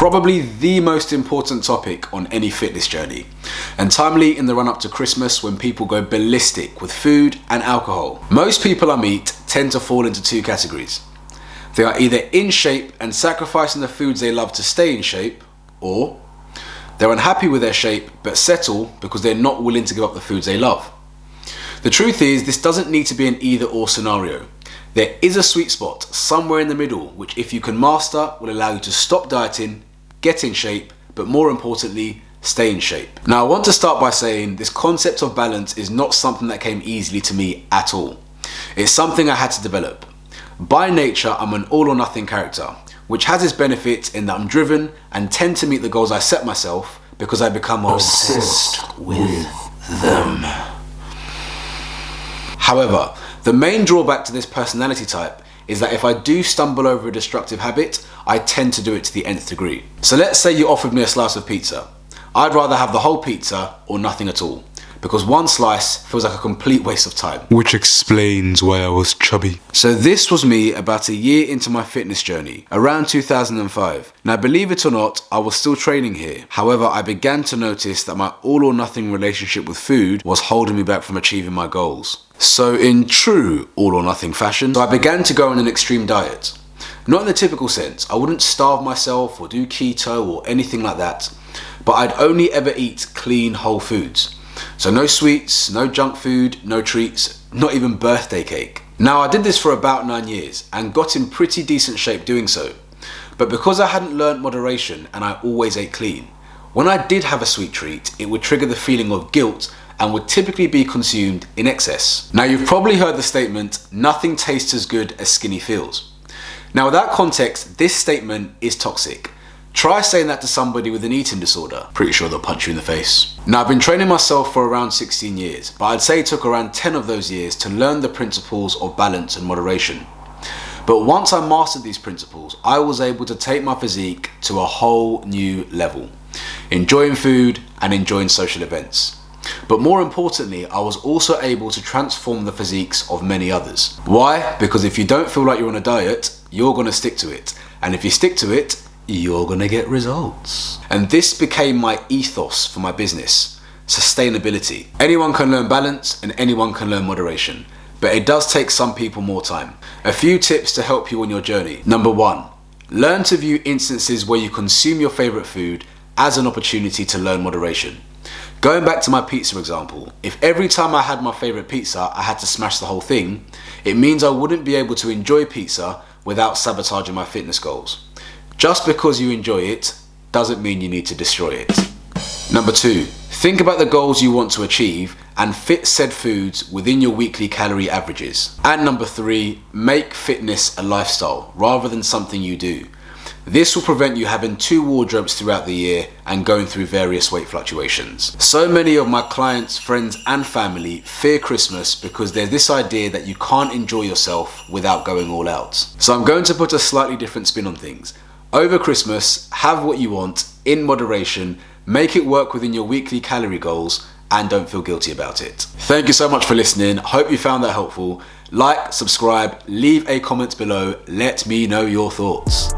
probably the most important topic on any fitness journey, and timely in the run up to Christmas when people go ballistic with food and alcohol. Most people I meet tend to fall into two categories. They are either in shape and sacrificing the foods they love to stay in shape, or they're unhappy with their shape but settle because they're not willing to give up the foods they love. The truth is, this doesn't need to be an either or scenario. There is a sweet spot somewhere in the middle, which if you can master will allow you to stop dieting, get in shape, but more importantly, stay in shape. Now I want to start by saying this concept of balance is not something that came easily to me at all. It's something I had to develop. By nature, I'm an all or nothing character, which has its benefits in that I'm driven and tend to meet the goals I set myself because I become obsessed with them. However, the main drawback to this personality type is that if I do stumble over a destructive habit, I tend to do it to the nth degree. So let's say you offered me a slice of pizza. I'd rather have the whole pizza or nothing at all, because one slice feels like a complete waste of time. Which explains why I was chubby. So this was me about a year into my fitness journey, around 2005. Now believe it or not, I was still training here. However, I began to notice that my all or nothing relationship with food was holding me back from achieving my goals. So in true all or nothing fashion, I began to go on an extreme diet. Not in the typical sense, I wouldn't starve myself or do keto or anything like that, but I'd only ever eat clean whole foods. So no sweets, no junk food, no treats, not even birthday cake. Now I did this for about 9 years and got in pretty decent shape doing so. But because I hadn't learnt moderation and I always ate clean, when I did have a sweet treat, it would trigger the feeling of guilt and would typically be consumed in excess. Now you've probably heard the statement, nothing tastes as good as skinny feels. Now with that context, this statement is toxic. Try saying that to somebody with an eating disorder. Pretty sure they'll punch you in the face. Now I've been training myself for around 16 years, but I'd say it took around 10 of those years to learn the principles of balance and moderation. But once I mastered these principles, I was able to take my physique to a whole new level, enjoying food and enjoying social events. But more importantly, I was also able to transform the physiques of many others. Why? Because if you don't feel like you're on a diet, you're gonna stick to it. And if you stick to it, you're gonna get results. And this became my ethos for my business: sustainability. Anyone can learn balance and anyone can learn moderation, but it does take some people more time. A few tips to help you on your journey. Number 1, learn to view instances where you consume your favorite food as an opportunity to learn moderation. Going back to my pizza example, if every time I had my favorite pizza I had to smash the whole thing, it means I wouldn't be able to enjoy pizza without sabotaging my fitness goals. Just because you enjoy it doesn't mean you need to destroy it. Number 2, think about the goals you want to achieve and fit said foods within your weekly calorie averages. And number 3, make fitness a lifestyle rather than something you do. This will prevent you having 2 wardrobes throughout the year and going through various weight fluctuations. So many of my clients, friends and family fear Christmas because there's this idea that you can't enjoy yourself without going all out. So I'm going to put a slightly different spin on things. Over Christmas, have what you want in moderation, make it work within your weekly calorie goals, and don't feel guilty about it. Thank you so much for listening. Hope you found that helpful. Like, subscribe, leave a comment below. Let me know your thoughts.